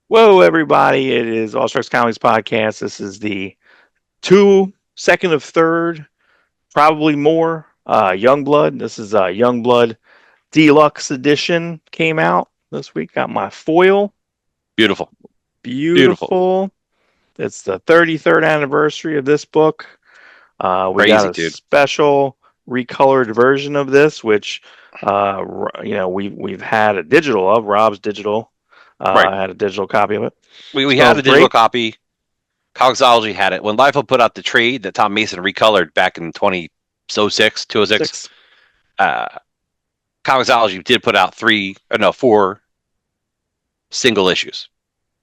Whoa, everybody! It is Awestruck Comics podcast. This is the second of third, probably more. Youngblood. This is Youngblood Deluxe Edition came out this week. Got my foil. Beautiful. Beautiful. Beautiful. It's the 33rd anniversary of this book. We got Crazy, a dude. special recolored version of this, which we've had a digital of. Rob's digital. Right. I had a digital copy of it. We had Smells a digital great. copy. Cogsology had it. When Liefeld put out the trade that Tom Mason recolored back in 2006, 206, 6. uh, Cogsology did put out four single issues.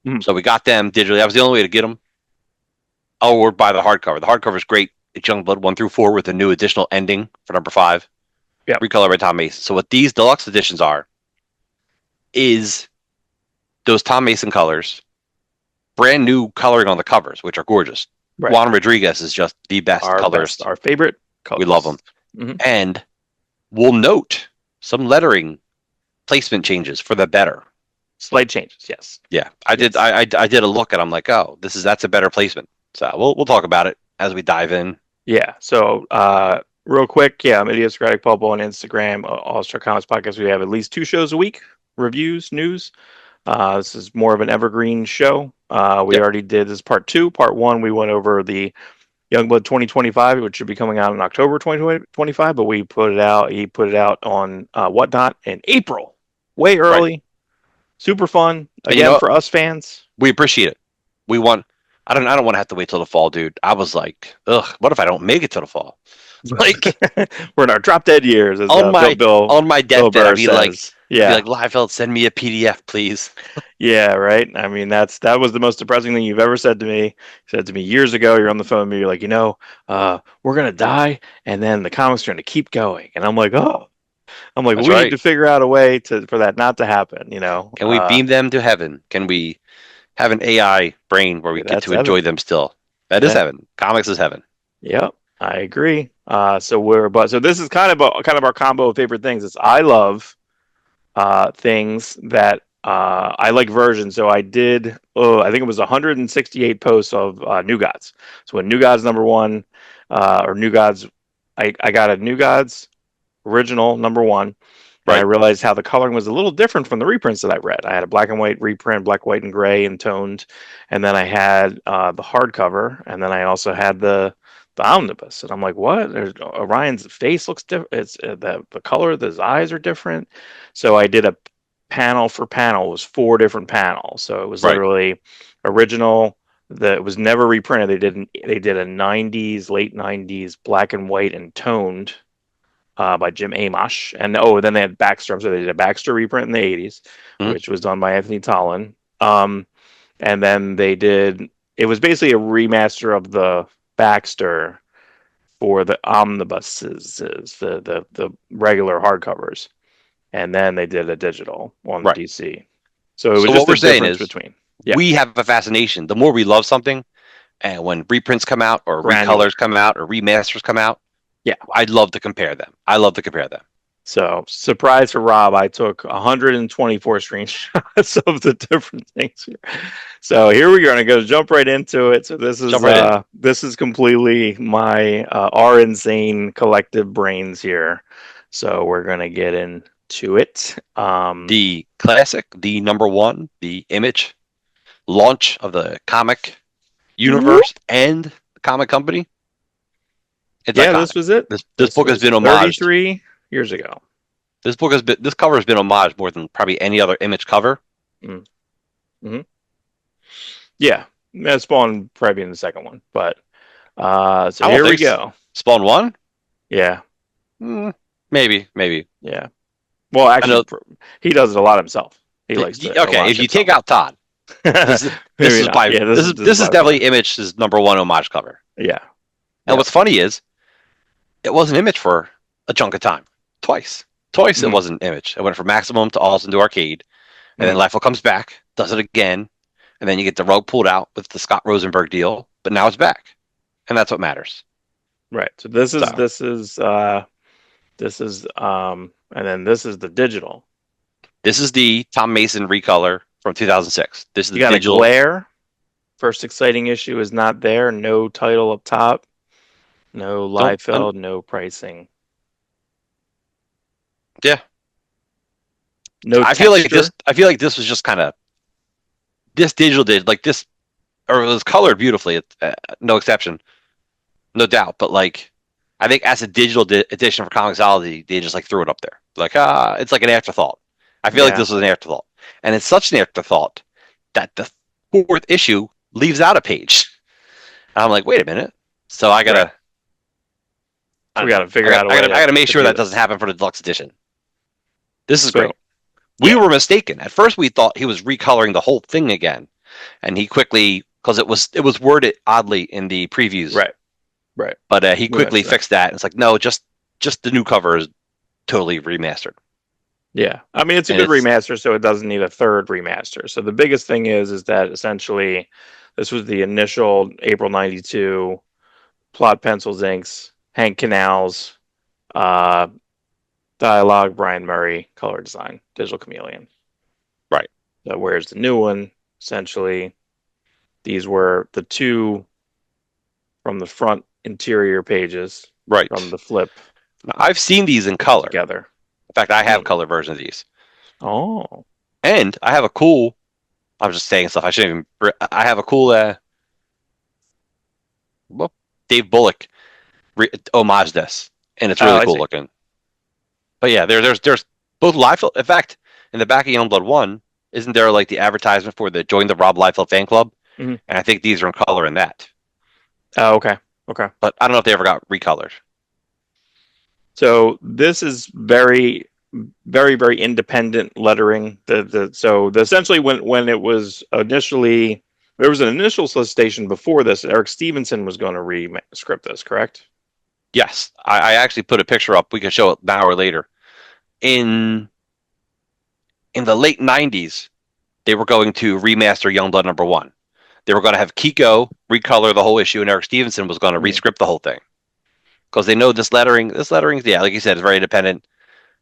Mm. So we got them digitally. That was the only way to get them. Or buy the hardcover. The hardcover is great. It's Youngblood 1 through 4 with a new additional ending for number 5. Yep. Recolored by Tom Mason. So what these deluxe editions are is those Tom Mason colors, brand new coloring on the covers, which are gorgeous. Right. Juan Rodriguez is just the best colorist. Our favorite colorist. We love him. Mm-hmm. And we'll note some lettering placement changes for the better. Slight changes, yes. Yeah, I did. I did a look and I'm like, oh, that's a better placement. So we'll talk about it as we dive in. Yeah. So real quick, I'm Idiosyncratic Pulp on Instagram, All-Star Comics Podcast. We have at least 2 shows a week, reviews, news. This is more of an evergreen show. We already did this part 2. Part 1, we went over the Youngblood 2025, which should be coming out in October 2025, but he put it out on Whatnot in April, way early. Right. Super fun. Again, you know for us fans. We appreciate it. We want. I don't want to have to wait till the fall, dude. I was like, ugh, what if I don't make it till the fall? Like we're in our drop dead years. As, on my deathbed, I'd be says. like, Liefeld, send me a PDF, please. Yeah, right. I mean, that was the most depressing thing you've ever said to me. You said to me years ago, you're on the phone with me, you're like, we're gonna die, and then the comics are gonna keep going, and I'm like, oh, we need to figure out a way for that not to happen. Can we beam them to heaven? Can we have an AI brain where we get to enjoy them still? That is heaven. Comics is heaven. Yep, I agree. So this is kind of our combo of favorite things. It's I love things that I like versions. So I did. I think it was 168 posts of New Gods. So when New Gods #1 or New Gods, I got a New Gods original #1. And I realized how the coloring was a little different from the reprints that I read. I had a black and white reprint, black, white, and gray, and toned, and then I had the hardcover, and then I also had the omnibus. And I'm like, what? Orion's face looks different. It's the color of his eyes are different. So I did a panel for panel. It was 4 different panels. So it was literally original. It was never reprinted. They did a late 90s black and white and toned. By Jim Amash. And then they had Baxter. So they did a Baxter reprint in the 80s, which was done by Anthony Tollin. And then it was basically a remaster of the Baxter for the omnibuses, the regular hardcovers. And then they did a digital on the DC. So it was just the difference between. We have a fascination. The more we love something, and when reprints come out, or recolors come out, or remasters come out, I'd love to compare them. So, surprise for Rob, I took 124 screenshots of the different things here. So here we're going to go jump right into it. So this is completely my our insane collective brains here. So we're going to get into it. The classic, the #1, the Image launch of the comic universe and the comic company. It's iconic. This was it. This book has been homaged 33 years ago. This cover has been homaged more than probably any other Image cover. Mm-hmm. Yeah, Spawn probably in the second one, but so here we go. Spawn 1? Yeah. Maybe. Yeah. Well, actually, he does it a lot himself. He likes to. Okay, if you take out Todd, this is definitely Image's #1 homage cover. Yeah. And what's funny is, it wasn't Image for a chunk of time. Twice it wasn't Image. It went from Maximum to Alston to Arcade, and then Liefeld comes back, does it again, and then you get the rug pulled out with the Scott Rosenberg deal. But now it's back, and that's what matters. Right. So this is and then this is the digital. This is the Tom Mason recolor from 2006. This is You the got a digital. glare. First exciting issue is not there. No title up top. No Don't. Liefeld. No pricing. Yeah, No I feel like this. texture. I feel like this was just kind of this digital did like this, or it was colored beautifully. No exception, no doubt. But like, I think as a digital edition for Comixology, they just like threw it up there. Like, it's like an afterthought. I feel like Yeah. this was an afterthought, and it's such an afterthought that the fourth issue leaves out a page. And I'm like, wait a minute. So I Right. gotta, I So we don't got know. to figure out a way I gotta make to sure do that doesn't this. happen for the deluxe edition. This is So great. We yeah. were mistaken. At first, we thought he was recoloring the whole thing again, and he quickly, because it was worded oddly in the previews, Right. Right. but he We quickly mentioned that. fixed that. And it's like, no, just the new cover is totally remastered, Yeah. I mean, it's a and good it's remaster, so it doesn't need a third remaster. So the biggest thing is that essentially this was the initial April 92 plot pencils inks, Hank Canals, uh, dialogue, Brian Murray, color design, Digital Chameleon. right, So where's the new one? Essentially, these were the two from the front interior pages from right. the flip I've seen these in color. together. In fact, I have Mm. color versions of these, Oh, and I have a cool. I'm just saying stuff. I shouldn't even. I have a cool. Well, Dave Bullock homage this, and it's oh, really I cool see. looking. But yeah, there's both Liefeld. In fact, in the back of Youngblood 1, isn't there like the advertisement for the join the Rob Liefeld fan club? Hmm. And I think these are in color in that. Oh, okay. Okay. But I don't know if they ever got recolored. So this is very, very, very independent lettering. Essentially when it was initially there was an initial solicitation before this. Eric Stevenson was going to re-script this, correct? Yes, I actually put a picture up. We can show it now or later. In in the late 90s, they were going to remaster Youngblood #1. They were going to have Kiko recolor the whole issue, and Eric Stevenson was going to Mm. rescript the whole thing because they know this lettering. This lettering, yeah, like you said, is very independent.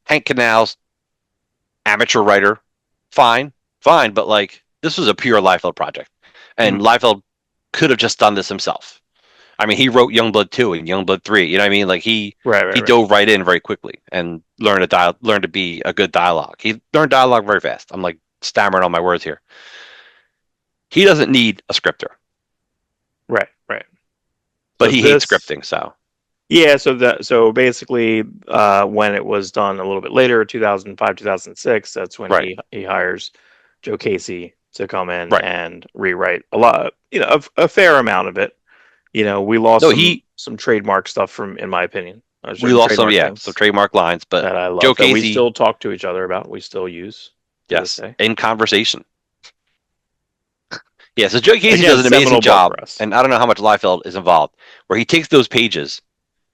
Hank Canals, amateur writer, fine, fine, but like this was a pure Liefeld project, and Mm. Liefeld could have just done this himself. I mean, he wrote Youngblood 2 and Youngblood 3. You know what I mean? Like Right, he right, right. dove right in very quickly and learned to be a good dialogue. He learned dialogue very fast. I'm like stammering on my words here. He doesn't need a scripter, Right, right. but So he hates this scripting. So Yeah, so basically, when it was done a little bit later, 2005, 2006, that's when right, he hires Joe Casey to come in right. and rewrite a lot, a fair amount of it. We lost No, some trademark stuff from, in my opinion, we certain lost some, trademark yeah, some things trademark lines, but that I Joe love that we Casey, still talk to each other about, we still use to this yes, day. in conversation. Yeah, so Joe Casey Again, does an amazing seminal book job, for us. and I don't know how much Liefeld is involved, where he takes those pages.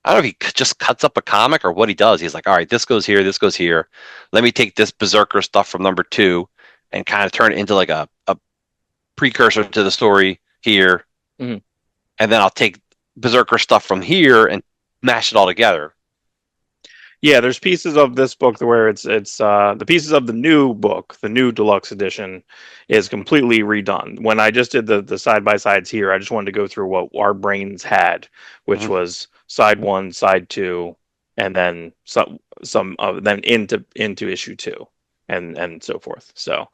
I don't know if he just cuts up a comic or what he does. He's like, all right, this goes here, this goes here. Let me take this Berserker stuff from #2 and kind of turn it into like a precursor to the story here. Mhm. And then I'll take Berserker stuff from here and mash it all together. Yeah, there's pieces of this book where it's the pieces of the new book, the new deluxe edition, is completely redone. When I just did the side by sides here, I just wanted to go through what our brains had, which Mhm. was side one, side two, and then some of then into issue two, and so forth. So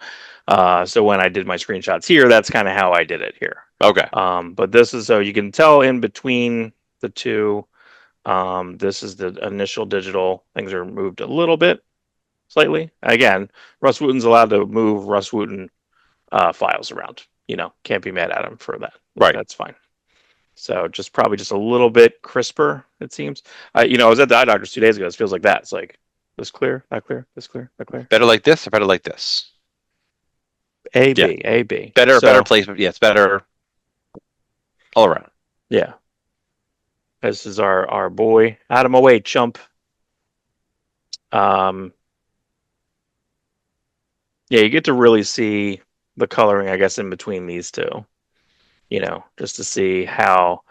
when I did my screenshots here, that's kind of how I did it here. Okay. But this is so you can tell in between the two. This is the initial digital. Things are moved a little bit, slightly. Again, Russ Wooten's allowed to move Russ Wooten files around. Can't be mad at him for that. Right. That's fine. So probably just a little bit crisper, it seems. I was at the eye doctor's 2 days ago. It feels like that. It's like this clear, that clear, this clear, that clear. Better like this or better like this? A Yeah. B A B. Better placement. Yeah, it's better all around. Yeah. This is our boy. Out of my way, chump. Um, yeah, you get to really see the coloring, I guess, in between these two. Just to see how,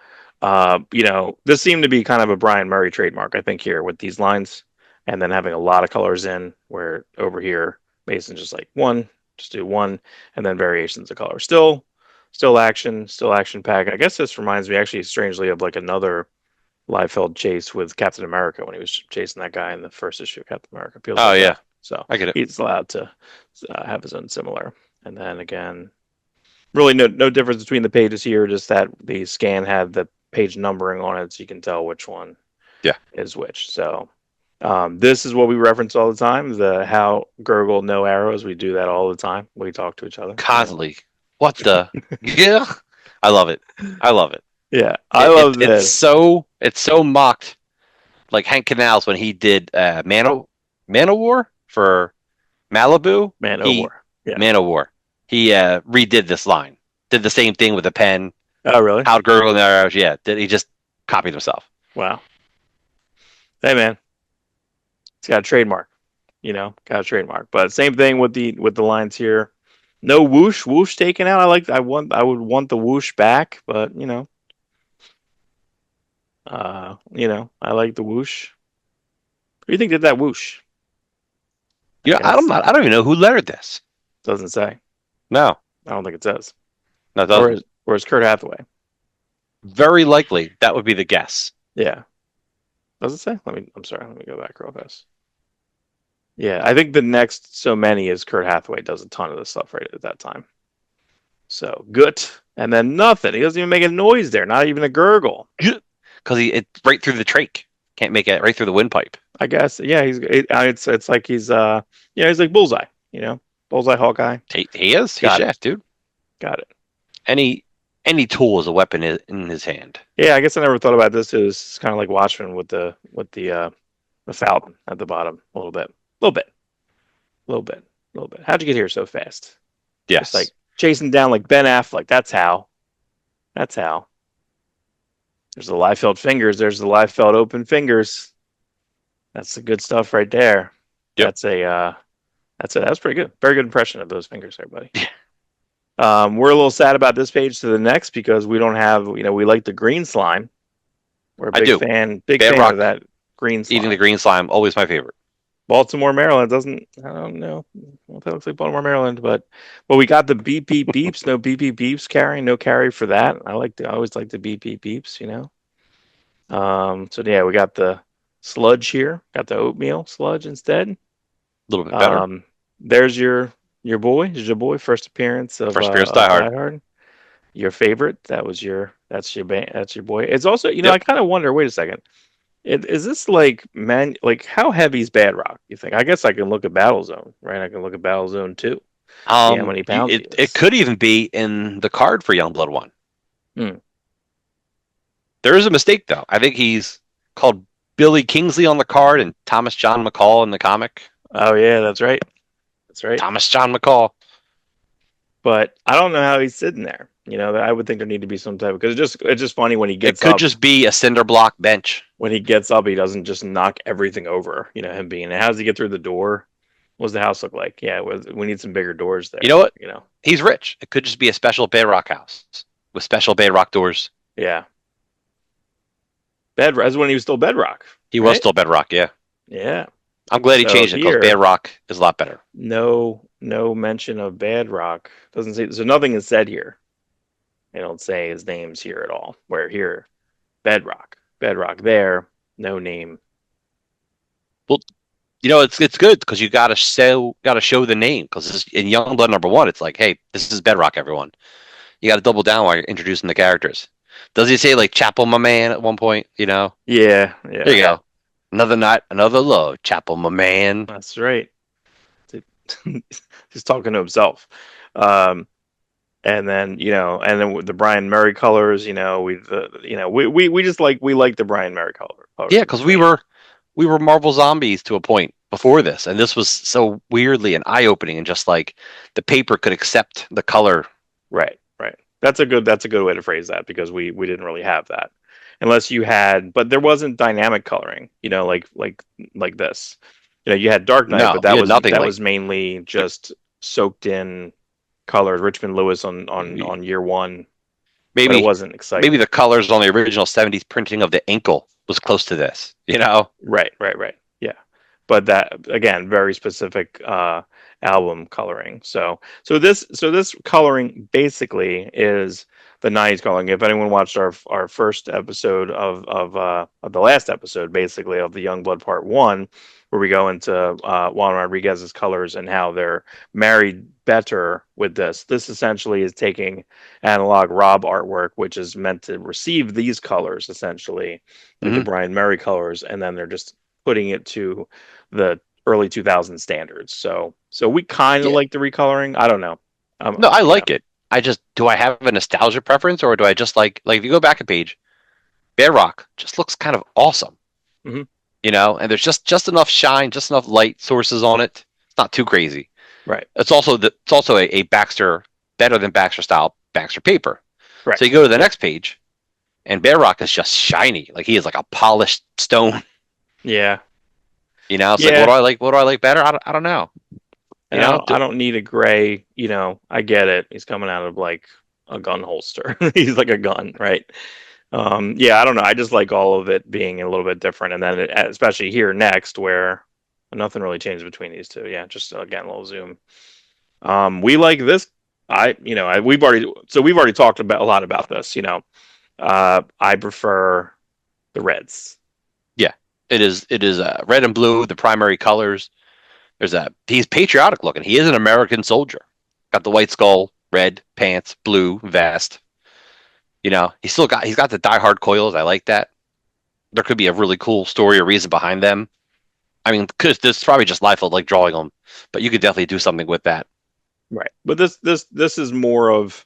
this seemed to be kind of a Brian Murray trademark, I think, here with these lines, and then having a lot of colors in. Where over here, Mason's just like one, Just do one and then variations of color. Still action pack. I guess this reminds me actually strangely of like another Liefeld chase with Captain America when he was chasing that guy in the first issue of Captain America. Feels Oh like yeah, that. So I get it. he's allowed to have his own similar. And then again, really no difference between the pages here. Just that the scan had the page numbering on it, so you can tell which one Yeah, is which. So this is what we reference all the time. The how gurgle no arrows. We do that all the time. We talk to each other. constantly. What the? Yeah, I love it. I love it. Yeah, I It, it love it's this. so it's so mocked. Like Hank Canals when he did Man o' War for Malibu. Man o' He War. Yeah. Man o' War. He redid this line. Did the same thing with a pen. Oh, really? How gurgle in the arrows. Yeah. Did he just copied himself? Wow. Hey, man, it's got a trademark. Got a trademark. But same thing with the lines here. No whoosh taken out. I would want the whoosh back, but I like the whoosh. Who do you think did that whoosh? I You know, can't see. I don't even know who lettered this. Doesn't say. No, I don't think it says. no, it Or doesn't. is Kurt Hathaway? Very likely that would be the guess. Yeah. Does it say? I'm sorry. Let me go back real fast. Yeah, I think the next so many is Kurt Hathaway does a ton of this stuff right at that time. So good. And then nothing. He doesn't even make a noise there. Not even a gurgle. Because it's right through the trach. Can't make it right through the windpipe. I guess. Yeah, it's like he's like Bullseye. Bullseye Hawkeye. He is. He's Got it. Shaft, dude. Got it. Any any tool is a weapon in his hand. Yeah, I guess I never thought about this. It's kind of like Watchmen with the fountain at the bottom. A little bit. A little bit. A little bit. A little bit. How'd you get here so fast? Just like Yes. chasing down like Ben Affleck. That's how. That's how. There's the Liefeld fingers. There's the Liefeld open fingers. That's the good stuff right there. Yep. That's pretty good. Very good impression of those fingers, everybody. We're a little sad about this page to the next because we don't have, we like the green slime. We're a I do. big Bad fan Rock of that green slime. eating the green slime, always my favorite. Baltimore, Maryland doesn't, I don't know. Well, that looks like Baltimore, Maryland, but we got the BP beeps, no BP beeps carry, no carry for that. I always like the BP beeps. So yeah, we got the sludge here, got the oatmeal sludge instead. A little bit better. There's your boy, first appearance of First appearance, of Die Hard. Die Hard. Your favorite. That's your boy. It's also, I Yep. kind of wonder. Wait a second. Is this like how heavy is Bad Rock? You think? I guess I can look at Battlezone, right? I can look at Battlezone too. See how many pounds he It is. could even be in the card for Youngblood 1. Hmm. There is a mistake though. I think he's called Billy Kingsley on the card and Thomas John McCall in the comic. Oh yeah, that's right. That's right. Thomas John McCall. But I don't know how he's sitting there. I would think there need to be some type, because it's just funny when he It gets could up. just be a cinder block bench. When he gets up, he doesn't just knock everything over. Him being. How does he get through the door? What does the house look like? Yeah, we need some bigger doors there. You know what? You know. He's rich. It could just be a special Bedrock house with special Bedrock doors. Yeah. That's when he was still Bedrock. He right? was still Bedrock, yeah. Yeah. I'm glad he So changed it because here- Bedrock is a lot better. No mention of Bedrock. Doesn't say, so nothing is said here. They don't say his name's here at all. Where here, Bedrock there, no name. You know, it's good because you gotta show the name because in Youngblood #1, it's like, hey, this is Bedrock, everyone. You got to double down while you're introducing the characters. Does he say like Chapel, my man, at one point? Yeah. There you go. Another night, another love. Chapel, my man. That's right. He's talking to himself. And then with the Brian Murray colors, we just we like the Brian Murray colors. Yeah, because we were Marvel zombies to a point before this, and this was so weirdly and eye opening, and just like the paper could accept the color. Right. That's a good way to phrase that, because we didn't really have that, unless you had, but there wasn't dynamic coloring, like this. You had Dark Knight, No, but that we had was nothing like- was mainly just soaked in colors. Richmond Lewis on year one, but Maybe it wasn't exciting. maybe the colors on the original '70s printing of the ankle was close to this. Right. Yeah. but that again, very specific album coloring. So this coloring basically is the '90s coloring. If anyone watched our first episode of the last episode, basically of the Youngblood Part One, where we go into Juan Rodriguez's colors and how they're married better with this. This essentially is taking analog Rob artwork, which is meant to receive these colors essentially, like the Hmm. Brian Murray colors, and then they're just putting it to the early 2000 standards. So we kind of Yeah. like the recoloring. I don't know. No, I Yeah. like it. I just do I have a nostalgia preference, or do I just like if you go back a page, Bedrock just looks kind of awesome, Hmm. and there's just enough shine, just enough light sources on it. It's not too crazy. Right. It's also a Baxter better than Baxter style Baxter paper. So you Correct. go to the Yeah. next page, and Bedrock is just shiny, like he is like a polished stone. Yeah. It's like what Yeah. do I like? What do I like better? I don't know. You And know, I don't need a gray. I get it. He's coming out of like a gun holster. He's like a gun, right? Yeah. I don't know. I just like all of it being a little bit different, and then especially here next where nothing really changed between these two. Yeah. Just again a little zoom. We like this. We've already talked about a lot about this. I prefer the reds. yeah, it is. It is red and blue, the primary colors. He's patriotic looking. He is an American soldier. Got the white skull, red pants, blue vest. He's got the diehard coils. I like that. There could be a really cool story or reason behind them. I mean, because this is probably just Liefeld like drawing them, but you could definitely do something with that. Right. But this is more of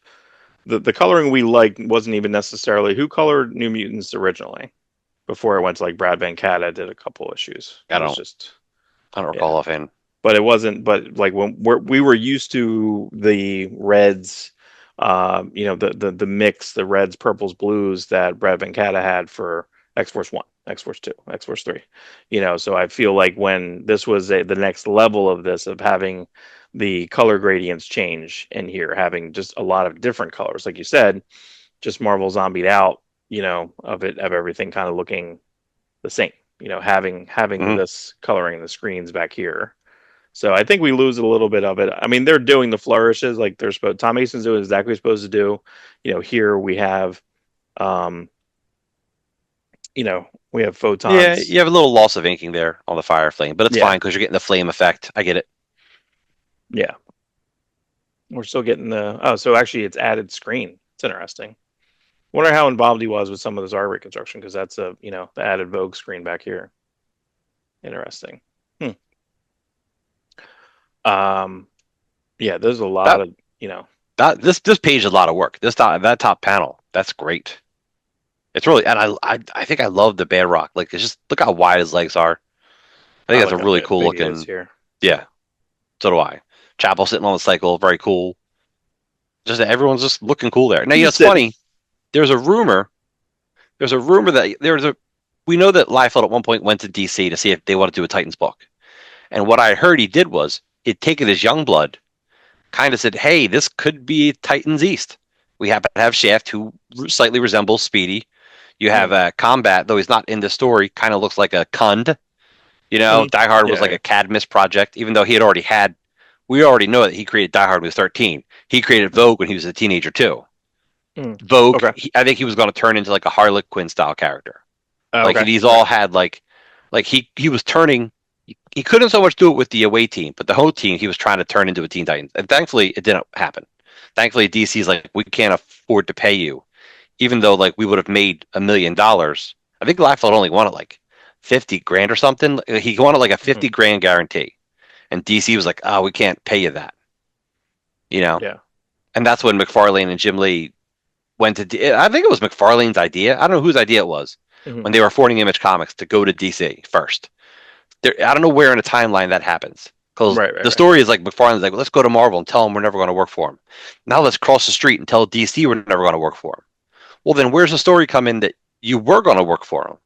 the coloring we like wasn't even necessarily who colored New Mutants originally before it went to like Brad Van Catta did a couple issues. I It was don't, just I don't yeah. recall offhand. But it wasn't. But like when we were used to the reds, the mix, the reds, purples, blues that Brad Venkata had for X Force One, X Force Two, X Force Three. So I feel like when this was the next level of this of having the color gradients change in here, having just a lot of different colors, like you said, just Marvel zombied out, of everything kind of looking the same. Having Hmm. this coloring in the screens back here, so I think we lose a little bit of it. I mean, they're doing the flourishes like they're supposed. Tom Mason's doing exactly what he's supposed to do. Here um, we have Yeah, photons. you have a little loss of inking there on the fire flame, but it's Yeah, fine because you're getting the flame effect. I get it. yeah. We're still getting the. Oh, so actually, it's added screen. It's interesting. Wonder how involved he was with some of this art reconstruction because that's the added Vogue screen back here. Interesting. Hmm. Um, yeah, there's a lot That of this page is a lot of work. That top panel, that's great. It's really, and I think I love the Bedrock. Like, it's just look how wide his legs are. I think I that's a like how really cool big he is looking. here. Yeah. Yeah, so do I. Chapel sitting on the cycle, very cool. Just everyone's just looking cool there. Now, He's just it's sitting. funny. There's a rumor. There's a rumor that We know that Liefeld at one point went to DC to see if they wanted to do a Titans book. And what I heard he did was he'd taken his Youngblood, kind of said, "Hey, this could be Titans East. We happen to have Shaft, who slightly resembles Speedy. You have Mm, Combat, though he's not in the story, kind of looks like a Kund. mm, Die Hard was yeah, like yeah. a Cadmus project, even though he had already had. We already know that he created Die Hard when he was 13. He created Vogue when he was a teenager too. Mm. Vogue, Okay. I think he was going to turn into like a Harlequin style character. Like Okay. these Right. all had like he was turning. He couldn't so much do it with the away team, but the home team he was trying to turn into a Teen Titans, and thankfully it didn't happen. Thankfully, DC's like we can't afford to pay you, even though like we would have made $1 million. I think Liefeld only wanted like 50 grand or something. He wanted like a Hmm. 50 grand guarantee, and DC was like, "Oh, we can't pay you that," you know. Yeah. And that's when McFarlane and Jim Lee went to. I think it was McFarlane's idea. I don't know whose idea it was Hmm. when they were affording Image Comics to go to DC first. I don't know where in the timeline that happens because Right. Right. the Right. story is like McFarlane's like, let's go to Marvel and tell them we're never going to work for them. Now let's cross the street and tell DC we're never going to work for them. Well, then where's the story come in that you were going to work for them?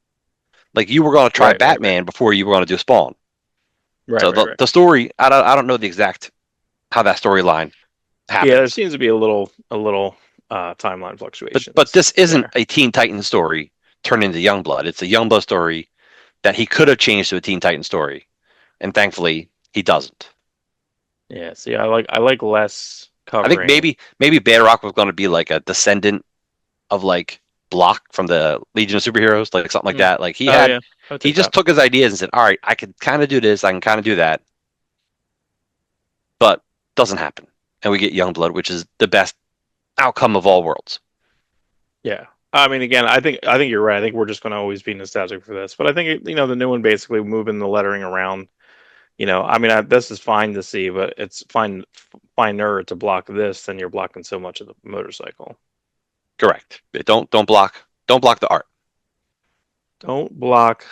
Like you were going to try Right. Right. Right. Batman before you were going to do Spawn. Right. So Right. the Right. the story, I don't know the exact how that storyline Yeah. There happens. seems to be a little timeline But fluctuations this isn't there. a Teen Titans story turned into Youngblood. It's a Youngblood story that he could have changed to a Teen Titan story. and thankfully he doesn't. Yeah. See, I like less I think covering. maybe Bedrock was going to be like a descendant of like Block from the Legion of Superheroes, like something like Mm. that. Like Oh yeah, I would he take just that. took his ideas and said, "All right, I can kind of do this, I can kind of do that," but doesn't happen, and we get Youngblood, which is the best outcome of all worlds. Yeah. I mean, again, I think you're right. I think we're just going to always be nostalgic for this. But I think the new one basically moving the lettering around. I mean, this is fine to see, but it's finer to block this than you're blocking so much of the motorcycle. Correct. Don't block the art. Don't block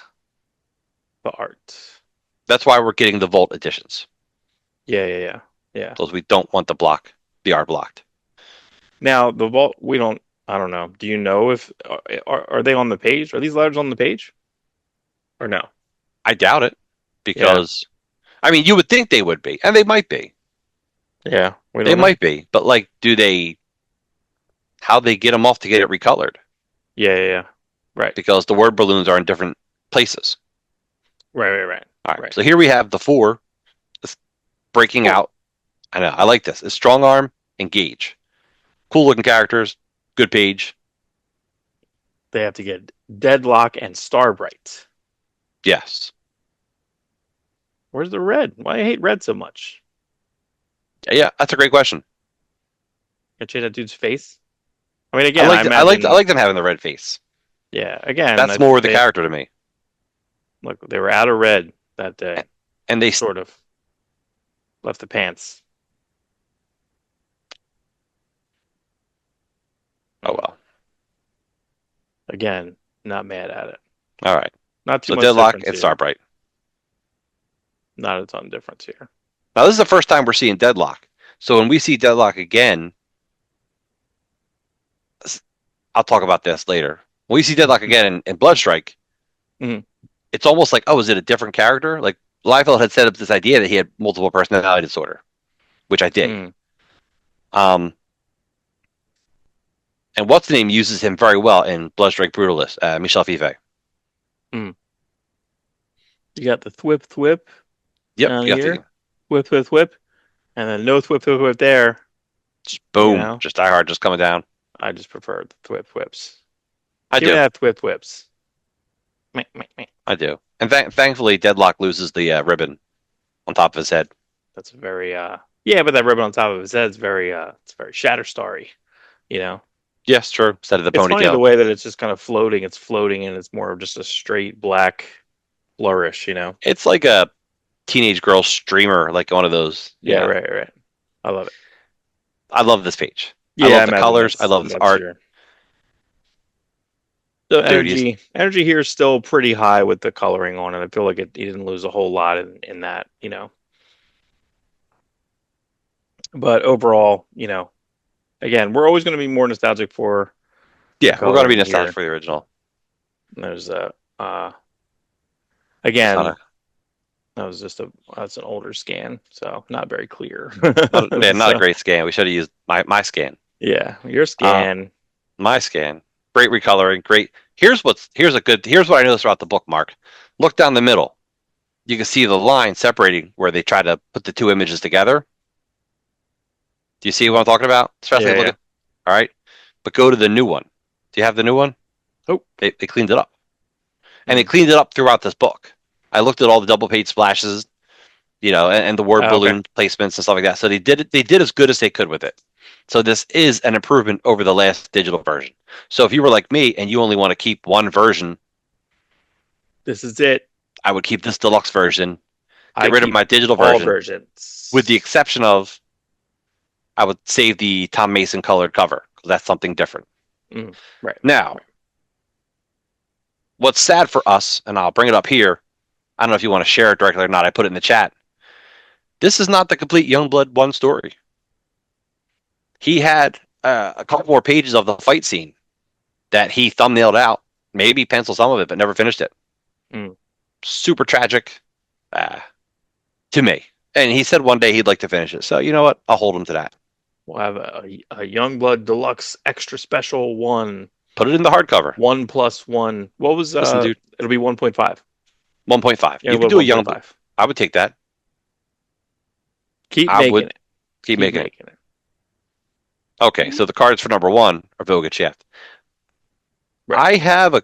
the art. That's why we're getting the Volt editions. Yeah, yeah, yeah, yeah. Those we don't want the art blocked. Now the vault, we don't. I don't know. Do you know if are they on the page? Are these letters on the page or no? I doubt it Yeah, because I mean you would think they would be, and they might be. yeah. We They don't know. might be, but like, do they? How they get them off to get it recolored? Yeah, yeah, yeah. Right, Because the word balloons are in different places. right, right, right, All right, right. so here we have the four breaking Cool. out. I know, I like this. It's Strong Arm and Gage. Cool looking characters. Good page. They have to get Deadlock and Starbright. Yes. Where's the red? Why I hate red so much? Yeah, that's a great question. Can I change that dude's face? I mean, again, I I imagine. like them having the red face. Yeah, again, That's I more think the they character to me. look. They were out of red that day, And they, sort of. Left the pants. oh well. Again, not mad at it. All right. Not too So much Deadlock difference and here. Starbright. Not a ton difference here. Now this is the first time we're seeing Deadlock. So when we see Deadlock again, I'll talk about this later. When we see Deadlock again in Bloodstrike, Mhm. it's almost like, oh, is it a different character? Like Liefeld had set up this idea that he had multiple personality disorder, which I dig. Mm. Um, and what's the name uses him very well in Bloodstrike Brutalist, Michel Five. Mm. You got the thwip thwip Yep, down you got the here, whip whip whip, and then no thwip thwip whip there. just You boom, know, just Die Hard just coming down. I just prefer the thwip whips. I Give me do, that thwip whips. Meh, meh, meh. I do. And thankfully, Deadlock loses the ribbon on top of his head. That's very yeah, but that ribbon on top of his head is very it's very Shatterstarry. You know, Yes, true. Instead of the it's funny the ponytail, way that it's just kind of floating. It's floating and it's more of just a straight black flourish. it's like a teenage girl streamer, like one of those. Yeah, Yeah, right, right. I love it. I love this page. I Yeah, I love the imagine colors. I love this that's art, your the dude. He's energy here is still pretty high with the coloring on it. I feel like he didn't lose a whole lot in that. But overall, again, we're always going to be more nostalgic for the yeah. We're going to be coloring nostalgic here. for the original. There's a It's not again, a that's an older scan, so not very clear. not a So great scan. We should have used my scan. yeah, your Uh, scan. my scan. Great recoloring. Great. Here's what I noticed about the book, Mark. Look down the middle. You can see the line separating where they try to put the two images together. Do you see what I'm talking about? Especially Yeah, look yeah. at. All right, but go to the new one. Do you have the new one? Oh, They cleaned it up, and they mm. cleaned it up throughout this book. I looked at all the double page splashes, and the word Oh, okay. balloon placements and stuff like that. So they did it. They did as good as they could with it. So this is an improvement over the last digital version. So if you were like me and you only want to keep one version, This is it. I would keep this deluxe version, I get rid of keep my digital all version, with the versions. exception of I would save the Tom Mason colored cover because that's something different. Mm. Right, Now, right. what's sad for us, and I'll bring it up here. I don't know if you want to share it directly or not. I put it in the chat. This is not the complete Youngblood 1 story. He had a couple more pages of the fight scene that he thumbnailed out, maybe penciled some of it, but never finished it. Mm. Super tragic to me. And he said one day he'd like to finish it. So you know what? I'll hold him to that. We'll have a Youngblood Deluxe Extra Special one. Put it in the hardcover. 1+1. What was Listen, dude, it'll be 1.5. 1.5. You could Youngblood do a 1.5. I would take that. Keep I making would it. keep Keep making it. making it. Okay, so the cards for number one are Voga Shaft. Right. I have a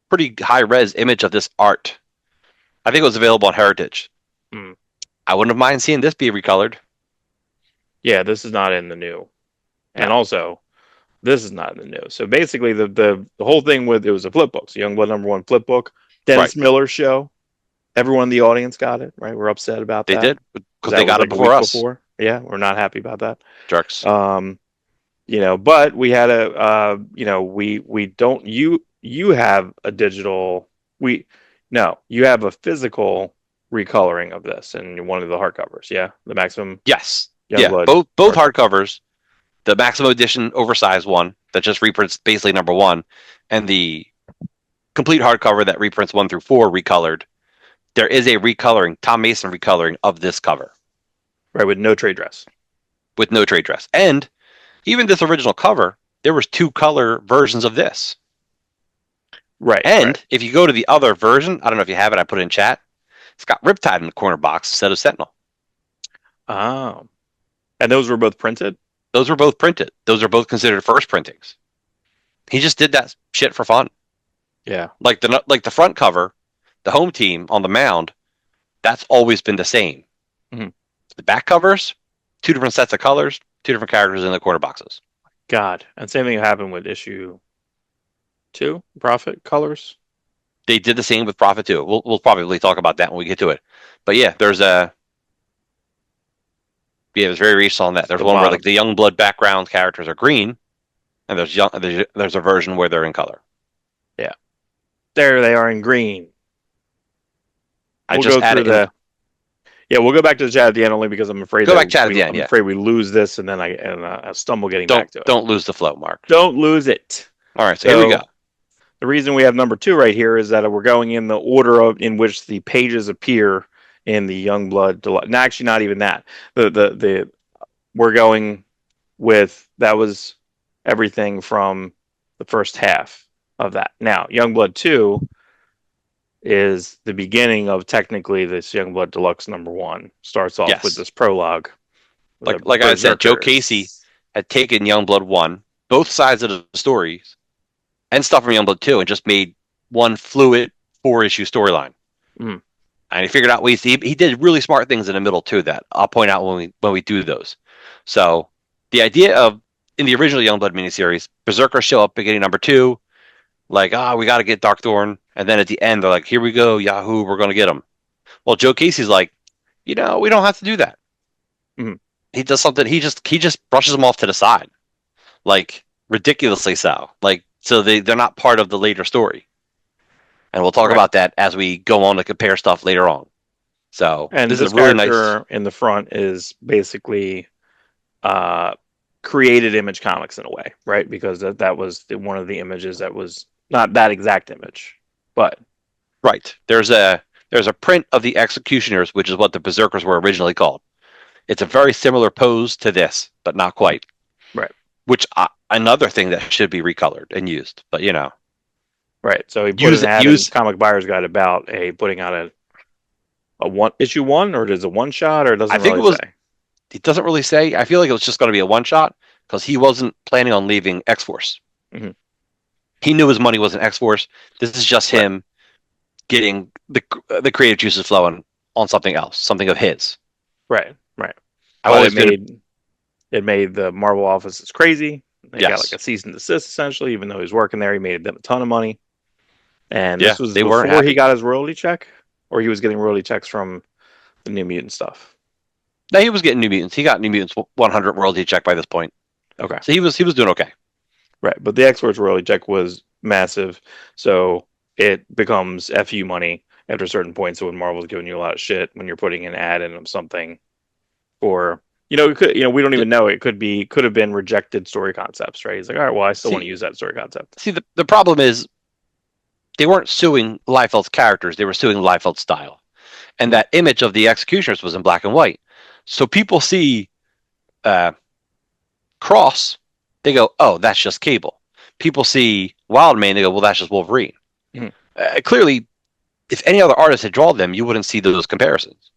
pretty high res image of this art. I think it was available on Heritage. Mm. I wouldn't have mind seeing this be recolored. Yeah, this is not in the new. And No. also, this is not in the new. So basically, the whole thing with it was a flip book. So Youngblood #1 flip book. Right. Dennis Miller's show. Everyone in the audience got it, right? We're upset about They that. did because they That was got it like a before week us. before. Yeah, we're not happy about that. Jerks. Um, but we had we don't you have a digital we no, you have a physical recoloring of this in one of the hardcovers, yeah? The Maximum Yes. Yeah. Youngblood Both hardcover. hardcovers, the Maximum Edition oversized one that just reprints basically number one, and the complete hardcover that reprints 1 through 4 recolored. There is a recoloring, Tom Mason recoloring of this cover Right, with no trade dress. with no trade dress. And even this original cover, there was 2 color versions of this. Right, right. And if you go to the other version, I don't know if you have it, I put it in chat. It's got Riptide in the corner box instead of Sentinel. Oh. And those were both printed? Those were both printed. Those are both considered first printings. He just did that shit for fun. Yeah. Like the front cover, the home team on the mound, that's always been the same. Mhm. The back covers, 2 different sets of colors, 2 different characters in the corner boxes. God. And same thing happened with issue 2, Prophet colors. They did the same with Prophet too. We'll probably talk about that when we get to it. But yeah, it was very recent on that. There's The one where like bottom. the Youngblood background characters are green, and there's a version where they're in color. Yeah. There they are in green. I We'll just go add through it in. Yeah, we'll go back to the chat at the end only because I'm afraid Go back chat at the end. I'm Yeah, afraid we lose this and then I stumble getting don't back to it. don't lose the flow, Mark. Don't lose it. All right, so here we go. The reason we have number 2 right here is that we're going in the order in which the pages appear in the Youngblood Deluxe. No, actually, not even that. The we're going with that was everything from the first half of that. Now, Youngblood 2 is the beginning of technically this Youngblood Deluxe #1. Starts off with Yes, this prologue. like I said, Joe Casey had taken Youngblood 1, both sides of the stories, and stuff from Youngblood 2, and just made one fluid 4-issue storyline. Mm. And he figured out ways. He did really smart things in the middle too. That I'll point out when we do those. So the idea of in the original Youngblood miniseries, Berserkers show up beginning number 2, like we got to get Darkthorn, and then at the end they're like, here we go, Yahoo, we're going to get him. Well, Joe Casey's like, we don't have to do that. Mm. He does something. He just brushes them off to the side, like ridiculously so. Like so they're not part of the later story. And we'll talk Right. about that as we go on to compare stuff later on. So And this this is a really nice. character in the front is basically uh, created Image Comics in a way, right? Because that was one of the images that was not that exact image, but Right. There's a print of the Executioners, which is what the Berserkers were originally called. It's a very similar pose to this, but not quite. right, Which another thing that should be recolored and used, but right. So he put use an ad in use. Comic Buyer's Guide about putting out a one issue one, or is it one shot, or it I doesn't think really say. it doesn't really say. I feel like it was just going to be a one shot because he wasn't planning on leaving X Force. Mhm. He knew his money was in X Force. This is just Right, him getting the creative juices flowing on something else, something of his. right, right. I've But always been it made the Marvel offices crazy. They got like yes, a cease and desist essentially, even though he was working there. He made them a ton of money. And yeah, this was they weren't before he happy. got his royalty check, or he was getting royalty checks from the New Mutant stuff. No, he was getting New Mutants. He got New Mutants 100 royalty check by this point, Okay. so he was doing okay. Right. But the X-Force royalty check was massive. So it becomes FU money after a certain point. So when Marvel's giving you a lot of shit, when you're putting an ad in of something, or, it could, we don't even know. It could have been rejected story concepts, right? He's like, all right, well, I still want to See, use that story concept. see, the problem is they weren't suing Liefeld's characters; they were suing Liefeld's style, and that image of the Executioners was in black and white. So people see uh, Cross, they go, "Oh, that's just Cable." People see Wildman, they go, "Well, that's just Wolverine." Mhm. Clearly, if any other artist had drawn them, you wouldn't see those comparisons.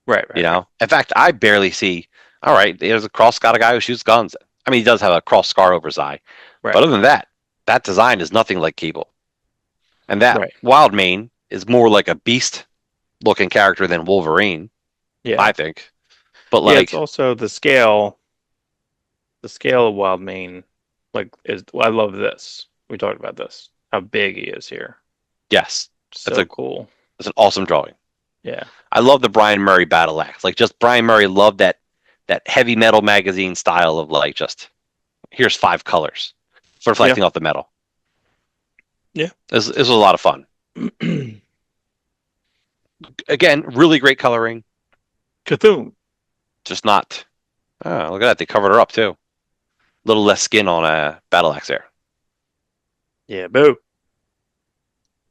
Right, You right, right, know, in fact, I barely see. All right, there's a cross got a guy who shoots guns. I mean, he does have a cross scar over his eye, but right, other than that, that design is nothing like Cable. And that right. Wildmane is more like a beast looking character than Wolverine, Yeah, I think. But yeah. It's like, also the scale. The scale of Wildmane, like, is. I love this. We talked about this. How big he is here. yes, that's So a cool. that's an awesome drawing. Yeah, I love the Brian Murray battle axe. Like, just Brian Murray loved that heavy metal magazine style of like just here's 5 colors yeah, reflecting off the metal. yeah. This was a lot of fun. Again, really great coloring. Cthulhu. Just not. Oh, look at that. They covered her up too. A little less skin on a battle axe there. Yeah, boo.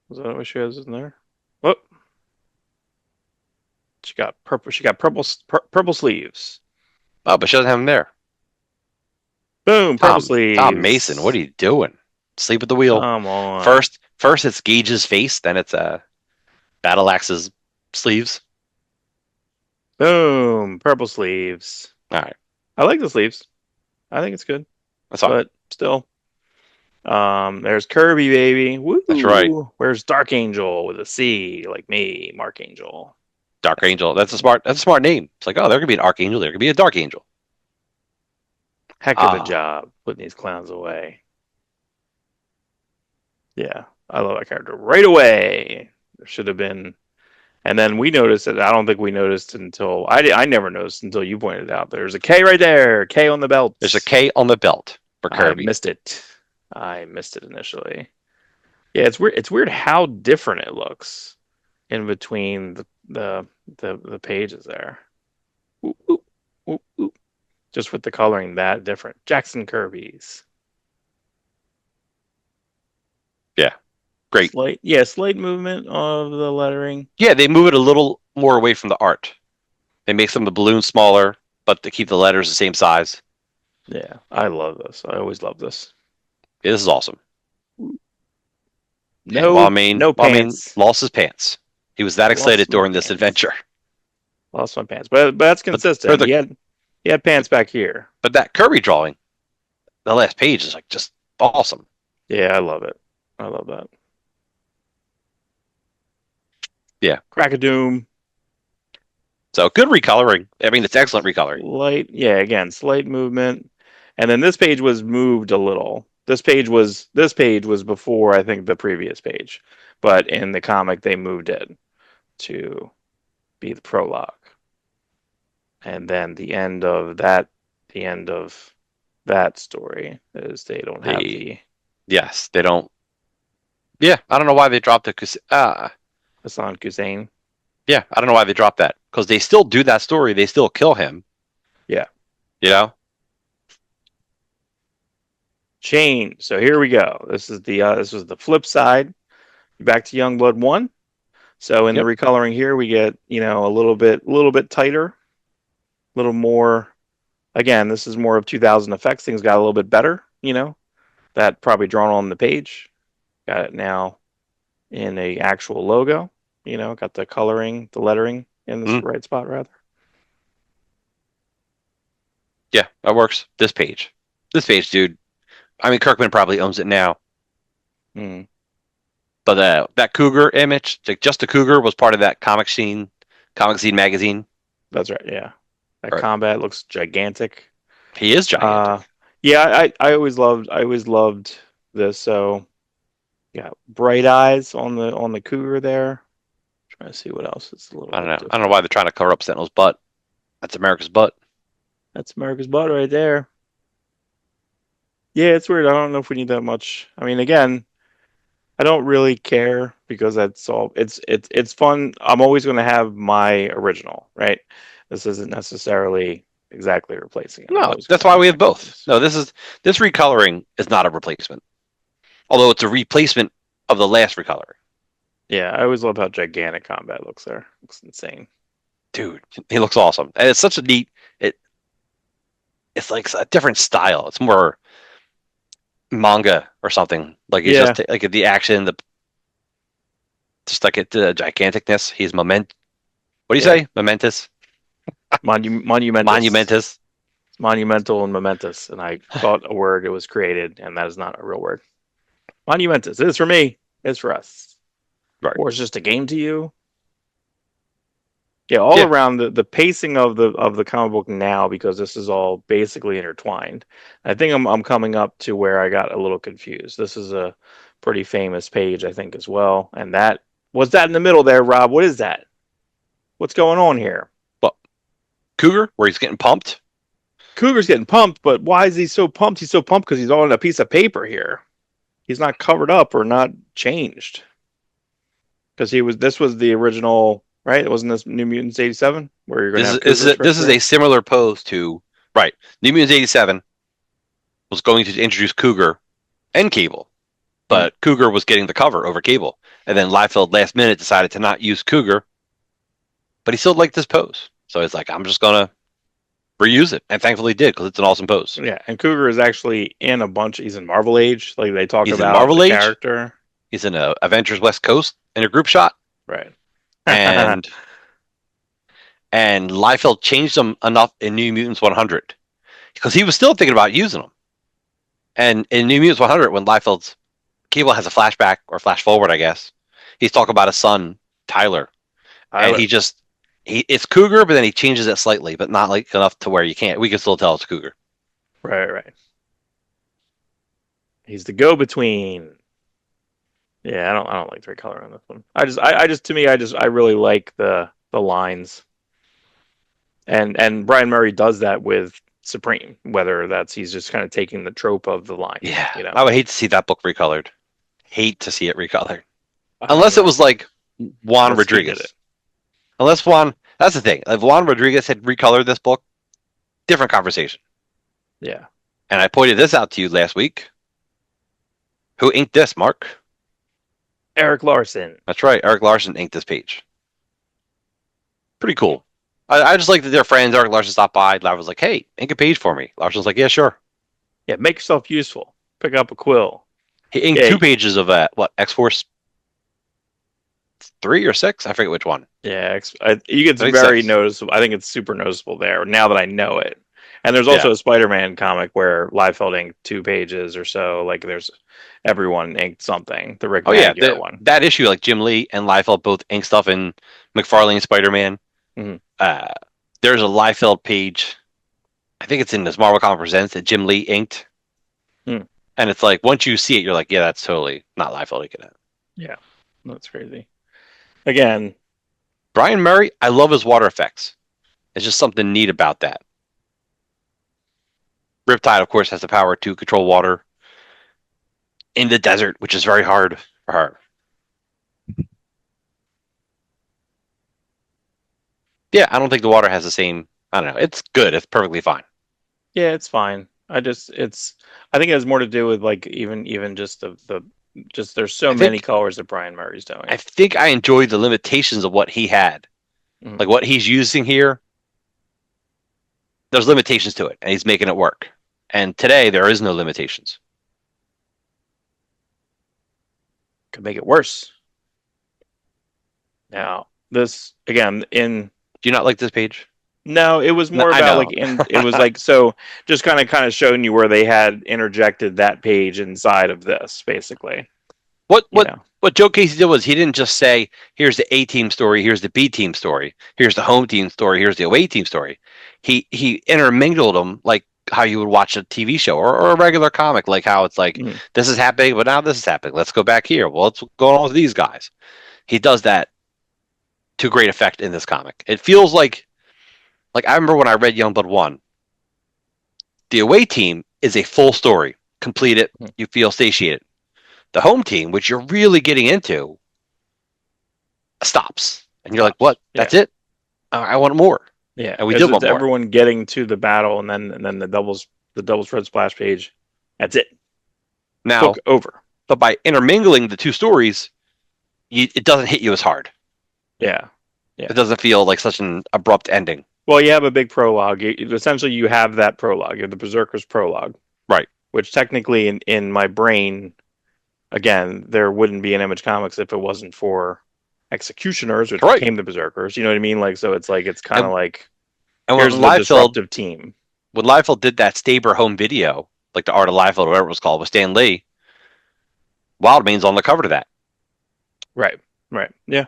Was that what she has in there? Oh, she got purple. She got purple sleeves. Oh, but she doesn't have him there. Boom, purple Tom Mason, what are sleeves. you doing? Sleep at the wheel. Come on. First it's Gage's face, then it's battle axe's sleeves. Boom, purple sleeves. All right, I like the sleeves. I think it's good, that's fine. but still. There's Kirby, baby. That's right. Woo! Where's Dark Angel with a C, like me, Mark Angel? Dark Angel. That's a smart name. It's like, oh, there could be an Archangel. There could be a Dark Angel. Heck of a Ah, job putting these clowns away. Yeah, I love that character right away. There should have been, and then we noticed it. I don't think we noticed until I never noticed until you pointed it out. There's a K right there. K on the there's a belt. K on the belt for I Kirby. missed it. I missed it initially. Yeah, it's weird. It's weird how different it looks in between the pages there. Oop, oop, oop, oop. Just with the coloring that different. Jackson Kirby's. Yeah, great. Slight movement of the lettering. Yeah, they move it a little more away from the art. They make some of the balloons smaller, but they keep the letters the same size. Yeah, I love this. I always love this. Yeah, this is awesome. And No, no Wildmane pants. lost his pants. He was that excited Lost my during this pants. adventure. Lost my pants. But that's But or consistent. the He had pants back here. but that Kirby drawing, the last page is like just awesome. Yeah, I love it. I love that. Yeah. Crack a doom. So good recoloring. I mean, it's excellent recoloring. Slight movement. And then this page was moved a little. This page was before I think the previous page. But in the comic they moved it to be the prologue. And then the end of that story is they don't have The the Yes, they don't. Yeah, I don't know why they dropped it. Hassan Hussein. Yeah, I don't know why they dropped that because they still do that story. They still kill him. Yeah. You know. Change. So here we go. This was the flip side. Back to Youngblood 1. So in the Yep. recoloring here, we get, a little bit tighter, a little more. Again, this is more of 2000 effects. Things got a little bit better, that probably drawn on the page. Got it now in a actual logo, got the coloring, the lettering in this Mm, right spot rather. yeah, that works. This page, dude. I mean, Kirkman probably owns it now. Mm, But that cougar image, like just the cougar, was part of that comic scene magazine. that's right. Yeah. That Right. combat looks gigantic. He is Uh, gigantic. yeah, I always loved this. So yeah, bright eyes on the cougar there. Trying to see what else is a little I don't bit know. I don't know different. why they're trying to cover up Sentinel's butt. That's America's butt. That's America's butt right there. Yeah, it's weird. I don't know if we need that much. I mean, again, I don't really care because that's all. It's fun. I'm always going to have my original, right? This isn't necessarily exactly replacing it. I'm No, always going that's to why have we my have both. colors. No, this recoloring is not a replacement. Although it's a replacement of the last recoloring. Yeah, I always love how gigantic combat looks there. Looks insane. Dude, he looks awesome. And it's such a neat it it's like a different style. It's more manga or something. Like it's Yeah, just like the action, just like the giganticness. He's What do you Yeah, say? Momentous, monumentous, monumentous. monumental, and momentous. And I thought a word it was created, and that is not a real word. Monumentous. It is for me. It's for us. Right. Or it's just a game to you. Yeah, all Yeah. around the pacing of the comic book now, because this is all basically intertwined. I think I'm coming up to where I got a little confused. This is a pretty famous page, I think, as well. And that was that in the middle there, Rob. What is that? What's going on here? Well, Cougar, where he's getting pumped. Cougar's getting pumped, but why is he so pumped? He's so pumped because he's on a piece of paper here. He's not covered up or not changed. Because he was this was the original, right? It wasn't this New Mutants 87 where you're gonna have Cougars This first is a there? similar pose to right. New Mutants '87 was going to introduce Cougar and Cable, Hmm. but Cougar was getting the cover over Cable, and then Liefeld last minute decided to not use Cougar, but he still liked this pose, so it's like I'm just gonna reuse it, and thankfully did because it's an awesome pose. Yeah, and Cougar is actually in a bunch. He's in Marvel Age, like they talk He's in about the Marvel Age. character, He's in Avengers West Coast in a group shot, right? and Liefeld changed them enough in New Mutants 100 because he was still thinking about using them. And in New Mutants 100, when Liefeld's Cable has a flashback or flash forward, I guess he's talking about his son Tyler, and Tyler, he it's Cougar, but then he changes it slightly, but not like enough to where you can't. We can still tell it's Cougar. right, right. He's the go-between. Yeah, I don't like the color on this one. I just to me, I really like the lines, and Brian Murray does that with Supreme. Whether that's he's just kind of taking the trope of the line, Yeah, you know. I would hate to see that book recolored. Hate to see it recolored, I don't unless it know. was like Juan Unless he did it. Rodriguez. Unless Juan, that's the thing. If Juan Rodriguez had recolored this book, different conversation. Yeah. And I pointed this out to you last week. Who inked this, Mark? Eric Larson. That's right, Eric Larson inked this page. Pretty cool. I just like that they're friends. Eric Larson stopped by. Lav was like, "Hey, ink a page for me." Larson's like, "Yeah, sure." Yeah, make yourself useful. Pick up a quill. He inked Yeah, 2 pages of what X Force 3 or 6? I forget which one. yeah. You get I think very 6. noticeable. I think it's super noticeable there now that I know it. And there's Yeah. also a Spider-Man comic where Liefeld inked 2 pages or so. Like there's everyone inked something. The Rick Oh yeah, Magyar one. that issue, like Jim Lee and Liefeld both ink stuff in McFarlane Spider-Man. Hmm. Uh, there's a Liefeld page. I think it's in this Marvel Comics Presents that Jim Lee inked. Hmm. And it's like once you see it, you're like, yeah, that's totally not Liefeld inking it. Yeah, that's crazy. Again, Brian Murray, I love his water effects. It's just something neat about that. Riptide, of course, has the power to control water in the desert, which is very hard for her. Yeah, I don't think the water has the same. I don't know. It's good. It's perfectly fine. yeah, it's fine. I think it has more to do with like even just the just there's so I many think colors that Brian Murray's I doing. think I enjoy the limitations of what he had. Mhm. Like what he's using here, there's limitations to it, and he's making it work. And today there is no limitations. Could make it worse. Now, this again in Do you not like this page? no, it was No, more I about know. like in it was like so just kind of showing you where they had interjected that page inside of this, basically. What You what know. what Joe Casey did was he didn't just say, here's the A team story, here's the B team story, here's the home team story, here's the away team story. He intermingled them like how you would watch a TV show or a regular comic, like how it's like Mhm. this is happening, but now this is happening. Let's go back here. Well, what's going on with these guys? He does that to great effect in this comic. It feels like I remember when I read Youngblood 1, the away team is a full story. Complete it, Mhm. you feel satiated. The home team, which you're really getting into, stops. And you're like, Stops. what? Yeah. That's it? I want more. Yeah. And we It's did just want more. everyone getting to the battle and then the double spread splash page. That's it. Now, Book over. but by intermingling the two stories, it doesn't hit you as hard. Yeah. It Yeah. doesn't feel like such an abrupt ending. Well, you have a big prologue. Essentially, you have that prologue. You have the Berserker's prologue, Right. which technically in my brain, again, there wouldn't be an Image Comics if it wasn't for. executioners, which Right. became the berserkers. You know what I mean? Like, so it's kind of And like and here's the disruptive team. when Liefeld did that Staber home video, like the Art of Liefeld, or whatever it was called, with Stan Lee, Wildmane's on the cover to that. Right. Right. Yeah.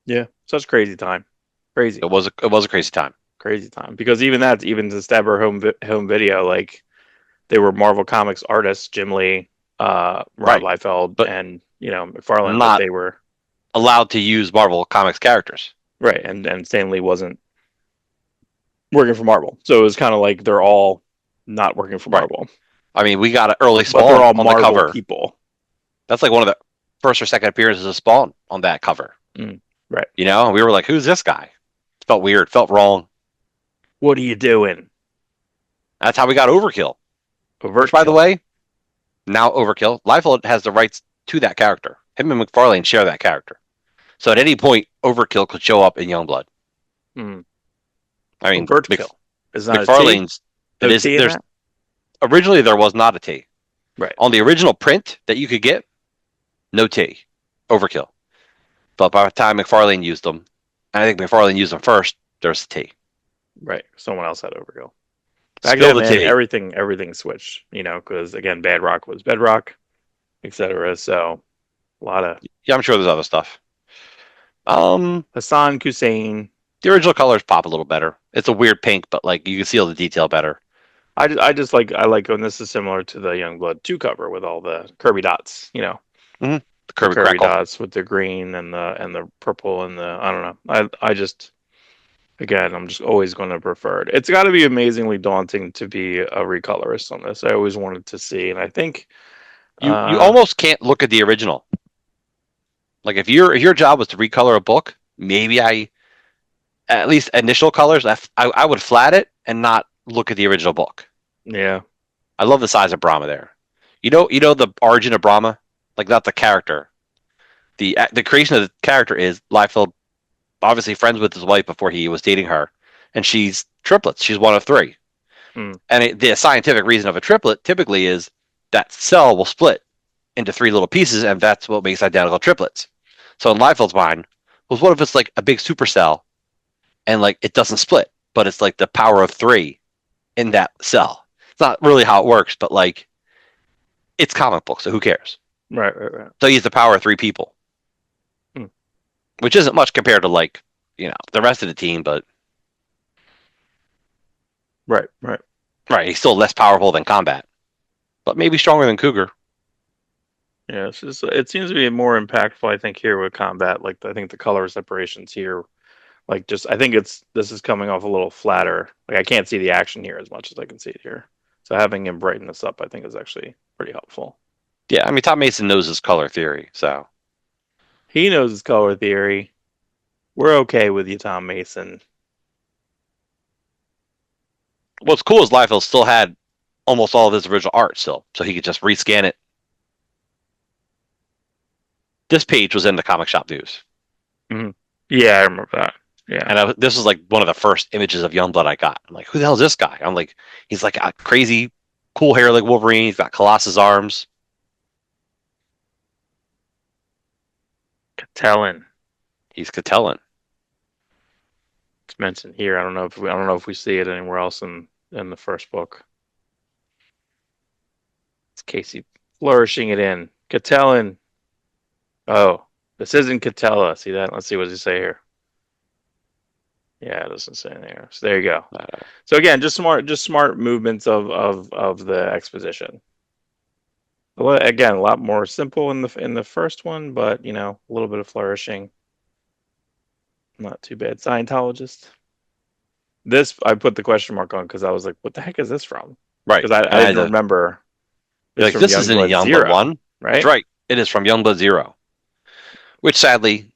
Yeah. Such crazy time. Crazy. It was a crazy time. Crazy time. Because even that, even the Stabber home video, like they were Marvel Comics artists, Jim Lee, Rob Right. Liefeld, But and McFarlane, but not they were allowed to use Marvel Comics characters. right, and Stan Lee wasn't working for Marvel, so it was kind of like they're all not working for Right. Marvel, I mean, we got an early but they're Spawn all on the Marvel cover. people. That's like one of the first or second appearances of Spawn on that cover. Mm, right. You know, we were like, "Who's this guy?" It felt weird, felt wrong. What are you doing? That's how we got Overkill. Which, Overt by the kill. way, now Overkill, Liefeld has the rights to that character. Him and McFarlane share that character. So at any point, Overkill could show up in Youngblood. Mm, I mean, overt kill. Is not a T. McFarlane's. It No is. T in There's that. originally there was not a T Right. on the original print that you could get. No T. Overkill. But by the time McFarlane used them, and I think McFarlane used them first, there's a T. Right. Someone else had overkill. Back Spill then, the man, T. everything switched. Because again, Bedrock was Bedrock, etc. So a lot of Yeah, I'm sure there's other stuff. Um, Hassan Hussein. the original colors pop a little better. It's a weird pink, but like you can see all the detail better. I like when this is similar to the Youngblood 2 cover with all the Kirby dots, Mm-hmm. The the Kirby Kirby Crackle. dots with the green and the purple and the I don't know. I just again I'm just always going to prefer it. It's got to be amazingly daunting to be a recolorist on this. I always wanted to see, and I think You uh almost can't look at the original. Like if your job was to recolor a book, maybe I at least initial colors, I would flat it and not look at the original book. yeah, I love the size of Brahma there. You know the origin of Brahma, like not the character. The creation of the character is Liefeld, obviously friends with his wife before he was dating her, and she's triplets. She's one of three, mm, and the scientific reason of a triplet typically is that cell will split into three little pieces, and that's what makes identical triplets. So in Liefeld's mind, was what if it's like a big supercell and like it doesn't split, but it's like the power of three in that cell. It's not really how it works, but like it's comic book, so who cares? right. So he's the power of three people, Mm, which isn't much compared to like the rest of the team, but right. right, he's still less powerful than Combat, but maybe stronger than Cougar. Yeah, it seems to be more impactful, I think, here with combat. Like, I think the color separations here, like, just I think this is coming off a little flatter. Like, I can't see the action here as much as I can see it here. So having him brighten this up, I think, is actually pretty helpful. Yeah, I mean Tom Mason knows his color theory, so He knows his color theory. We're okay with you, Tom Mason. what's cool is Liefeld still had almost all of his original art still, so he could just rescan it. This page was in the comic shop news. Hmm. Yeah, I remember that. Yeah, And this was like one of the first images of Youngblood I got. I'm like, who the hell is this guy? I'm like, he's like a crazy, cool hair like Wolverine. He's got Colossus arms. Catalan. He's Catellan. It's mentioned here. I don't know if we see it anywhere else in the first book. It's Casey flourishing it in. Catalan. Oh, this isn't Catella. See that? Let's see what does he say here. Yeah, it doesn't say there. So there you go. So again, just smart movements of the exposition. Again, a lot more simple in the first one, but a little bit of flourishing. Not too bad. Scientologist. This I put the question mark on because I was like, what the heck is this from? Right. Because I And I had didn't to remember be this like, from this isn't a Youngblood Youngblood Zero, 1. That's right? right. It is from Youngblood 0, which sadly,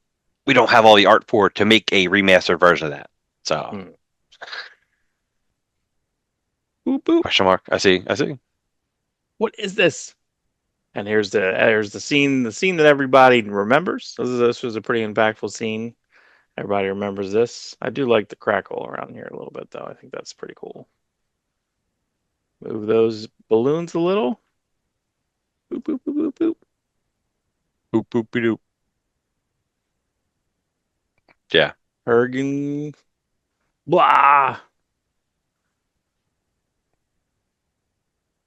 we don't have all the art for to make a remastered version of that. So, Hmm. Boop boop. question mark. I see. I see. What is this? And here's the scene that everybody remembers. This was a pretty impactful scene. Everybody remembers this. I do like the crackle around here a little bit, though. I think that's pretty cool. Move those balloons a little. Boop boop boop boop boop. Boop, boop, boop. Yeah. Hergen. Blah.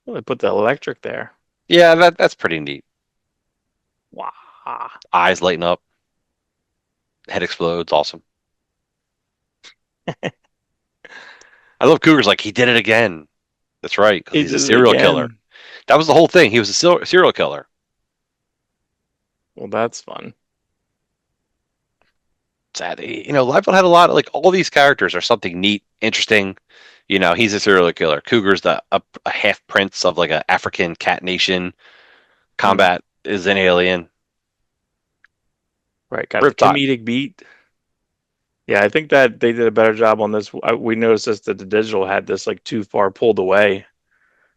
Well, they put the electric there. Yeah, that's pretty neat. Wow. Eyes lighten up, head explodes. Awesome. I love Cougar's like, he did it again. That's right, because He he's a did it serial killer. again. That was the whole thing. He was a serial killer. Well, that's fun. Sad. Liefeld had a lot of like all these characters are something neat, interesting. He's a serial killer. Cougar's a half prince of like an African cat nation. Mm, Combat is an alien. right. Got the Riptide. comedic beat. Yeah, I think that they did a better job on this. We noticed this that the digital had this like too far pulled away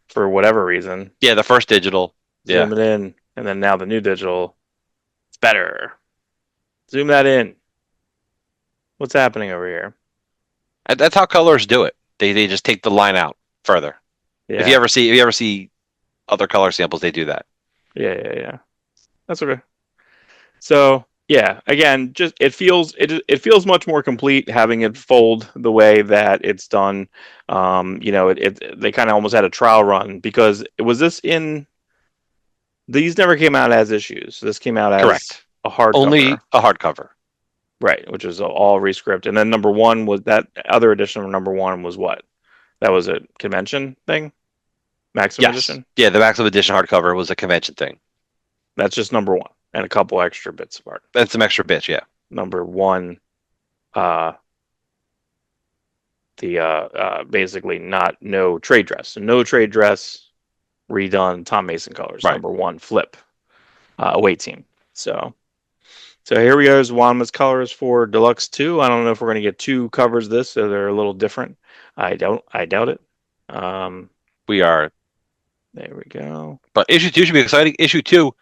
for whatever reason. Yeah, the first digital. Yeah. Zoom it in, and then now the new digital, it's better. Zoom that in. What's happening over here? And that's how colors do it. They just take the line out further. If you Yeah, ever see if you ever see other color samples, they do that. yeah. That's okay. So yeah, again, just it feels much more complete having it fold the way that it's done. They kind of almost had a trial run because it was this in these never came out as issues. This came out as Correct. a Only hardcover, a hardcover. right? Which is all rescript. And then number one was that other edition of number one was what? That was a convention thing, Maximum Yes. Edition. Yeah, the Maximum Edition hardcover was a convention thing. That's just number one and a couple extra bits of art. And some extra bits, yeah. Number one, uh, the basically not no trade dress, so no trade dress redone Tom Mason colors. Right. Number one flip away team. So here we go. Is Wanma's colors for Deluxe 2. I don't know if we're going to get two covers of this, so they're a little different. I doubt it. Um, We are. there we go. But issue two should be exciting. Issue two,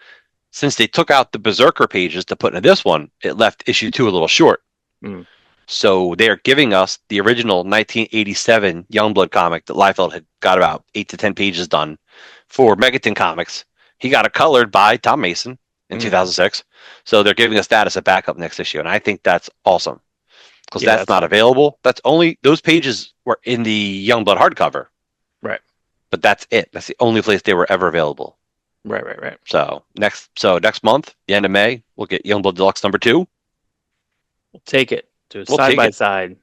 since they took out the Berserker pages to put into this one, it left issue two a little short. Mm, So they're giving us the original 1987 Youngblood comic that Liefeld had got about 8 to 10 pages done for Megaton Comics. He got it colored by Tom Mason in mm. 2006. So they're giving us that as a backup next issue. And I think that's awesome because Yeah, that's that's not fun. available. That's only those pages were in the Youngblood hardcover, Right, but that's it. That's the only place they were ever available. right. So next month, the end of May, we'll get Youngblood Deluxe number 2. We'll take it to We'll side take by it. side.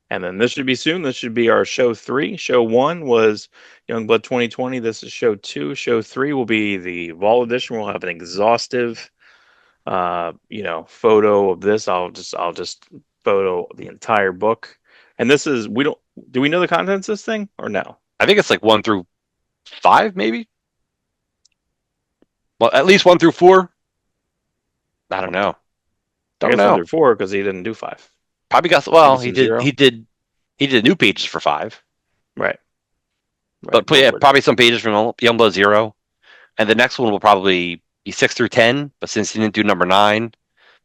And then this should be soon. This should be our show three. Show one was Youngblood 2020. This is show two. Show three will be the Vol edition. We'll have an exhaustive, photo of this. I'll just photo the entire book. And this is we don't do we know the contents of this thing or no? I think it's like 1 through 5, maybe. Well, at least 1 through 4. I don't know. I Don't guess one know. through four because he didn't do five. Probably got Maybe well. He some did. zero. He did new pages for 5, Right, but right. yeah, Before that. probably some pages from Youngblood 0, and the next one will probably be 6 through 10. But since he didn't do number 9,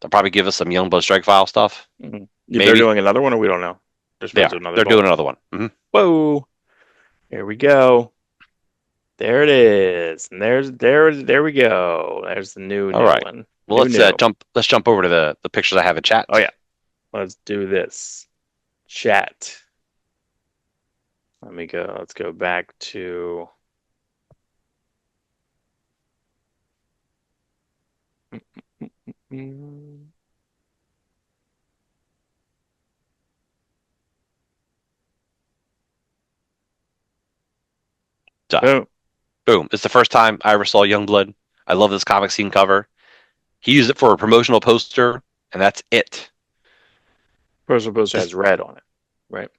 they'll probably give us some Youngblood Strike File stuff. Mm-hmm. They're Maybe doing another one, or we don't know. They're they supposed to are. do another They're doing book. another one. Whoa! Here we go. There it is. And there we go. There's the new All right. one. Well, let's New. jump. Let's jump over to the pictures I have in chat. Oh yeah. Let's do this. Chat. Let me go. Let's go back to mm, So, oh, boom! It's the first time I ever saw Youngblood. I love this comic scene cover. He used it for a promotional poster, and that's it. Postal Poster This, has red on it, right?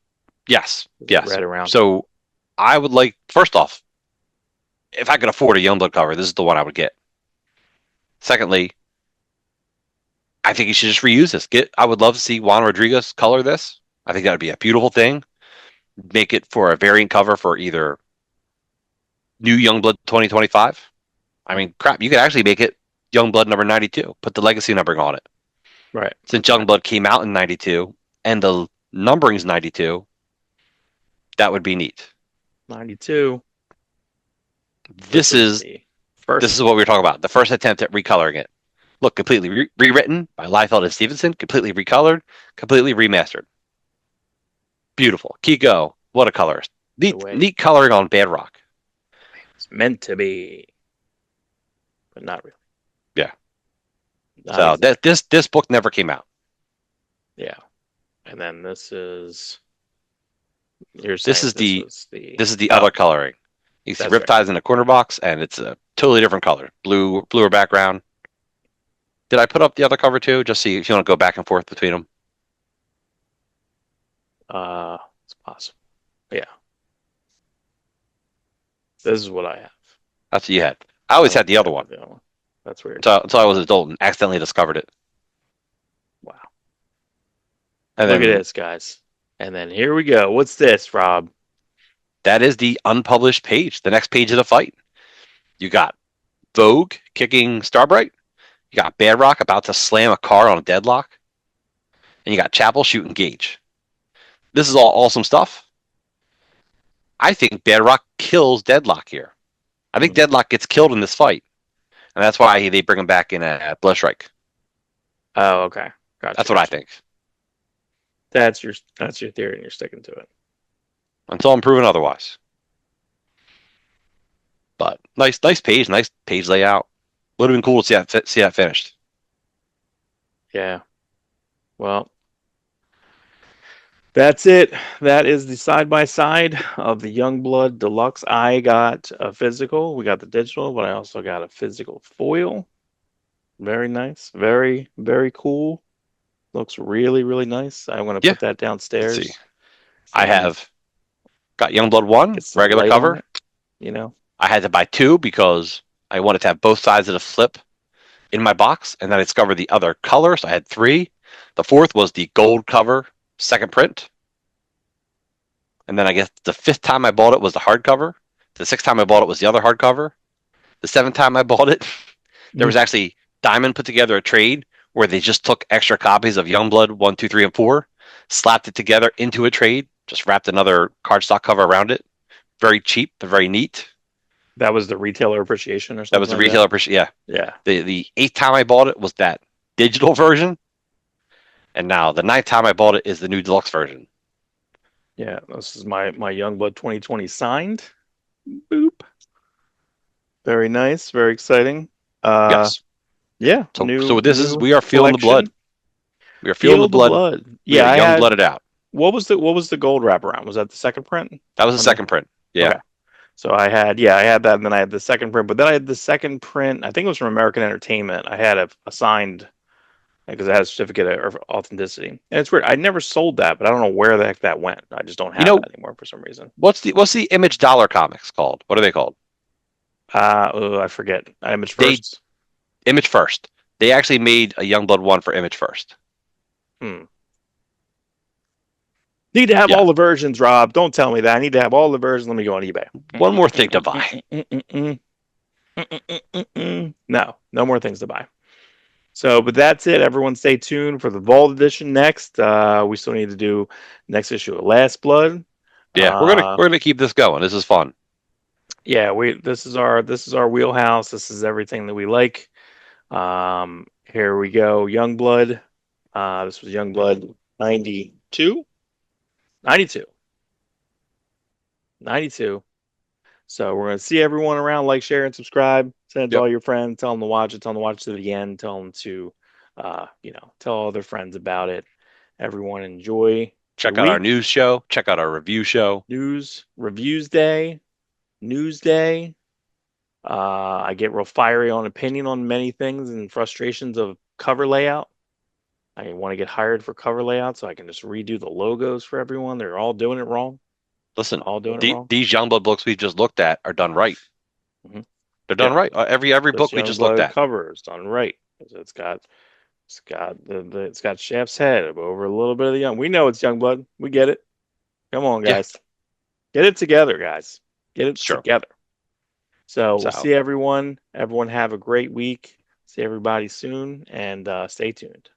yes, There's yes. red around it. So I would like, first off, if I could afford a Youngblood cover, this is the one I would get. Secondly, I think you should just reuse this. I would love to see Juan Rodriguez color this. I think that would be a beautiful thing. Make it for a variant cover for either New Youngblood 2025. I mean, crap, you could actually make it Youngblood number 92. Put the legacy numbering on it. Right. Since Youngblood came out in 92 and the numbering's 92, that would be neat. 92. This is the first. this is what we were talking about. The first attempt at recoloring it. Look, completely rewritten by Liefeld and Stevenson, completely recolored, completely remastered. Beautiful. Kiko, what a colorist. The Neat, way neat coloring on Bedrock. it's meant to be, but not really. Yeah. Not So exactly. this book never came out. Yeah. And then this is you're This saying is this the was the this is the oh, other coloring. You see that's right. Riptides in the corner box, and it's a totally different color. Bluer background. Did I put up the other cover too? Just see if you want to go back and forth between them. It's possible. Yeah. This is what I have. That's what you had. I always I don't had the think I other have one the other one. That's weird. until I was an adult and accidentally discovered it. Wow. And Look at then this, guys. And then here we go. What's this, Rob? that is the unpublished page, the next page of the fight. You got Vogue kicking Starbright. You got Bedrock about to slam a car on a deadlock. And you got Chapel shooting Gage. This is all awesome stuff. I think Bedrock kills Deadlock here. I think Mm. Deadlock gets killed in this fight. And that's why they bring him back in at Bloodstrike. Oh, okay. That's Gotcha, what I gotcha. think. That's your theory, and you're sticking to it. Until I'm proven otherwise. But nice page layout. Would have been cool to see that finished. Yeah. Well, that's it. That is the side by side of the Youngblood Deluxe. I got a physical. We got the digital, but I also got a physical foil. Very nice. Very, very cool. Looks really, really nice. I'm going to Yeah, put that let's see. downstairs. I Some have got Youngblood 1, get some regular light on cover. it, you know. I had to buy 2 because I wanted to have both sides of the flip in my box, and then I discovered the other color, so I had 3. The fourth was the gold cover, second print. And then I guess the 5th time I bought it was the hardcover. The 6th time I bought it was the other hardcover. The 7th time I bought it, there was actually Diamond put together a trade where they just took extra copies of Youngblood 1, 2, 3, and 4, slapped it together into a trade, just wrapped another cardstock cover around it. Very cheap, but very neat. That was the retailer appreciation or That was something the like that. retailer appreciation. Yeah. Yeah. The 8th time I bought it was that digital version. And now the 9th time I bought it is the new deluxe version. Yeah. This is my Youngblood 2020 signed. Boop. Very nice. Very exciting. Uh, Yes. yeah. So New this is new we are feeling the blood. collection. We are feeling the Feel the blood. blood. We Yeah. are I young had blooded out. what was the gold wraparound? Was that the second print That was the on the? second print. Yeah. Okay. So I had that, and then I had the second print. But then I had the second print. I think it was from American Entertainment. I had a signed because it had a certificate of authenticity. And it's weird. I never sold that, but I don't know where the heck that went. I just don't You have know that anymore for some reason. what's the Image Dollar comics called? What are they called? I forget. Image They first. Image First. They actually made a Youngblood 1 for Image First. Hmm. Need to have Yeah. all the versions, Rob. Don't tell me that. I need to have all the versions. Let me go on eBay. One more thing to buy. No, no more things to buy. So, but that's it. Everyone stay tuned for the Vault Edition next. We still need to do next issue of Last Blood. Yeah, Uh, we're gonna keep this going. This is fun. yeah, this is our wheelhouse. This is everything that we like. Here we go. Youngblood. This was Youngblood 92? 92. 92. So we're going to see everyone around. Like, share, and subscribe. Send it to Yep. all your friends. Tell them to watch it. Tell them to watch it to the end. Tell them to, tell all their friends about it. Everyone enjoy your Check out our week. news show. Check out our review show. News, reviews day, news day. I get real fiery on opinion on many things and frustrations of cover layout. I want to get hired for cover layout so I can just redo the logos for everyone. They're all doing it wrong. Listen, All doing it wrong. these Youngblood books we just looked at are done right. Hmm. They're done Yep. right. Every This book we young just looked blood at. cover is done right. It's got Shaft's head over a little bit of the young. We know it's young blood. We get it. Come on, Yeah, guys. Get it together, guys. Get it it's true. together. So we'll So see everyone. Everyone have a great week. See everybody soon and stay tuned.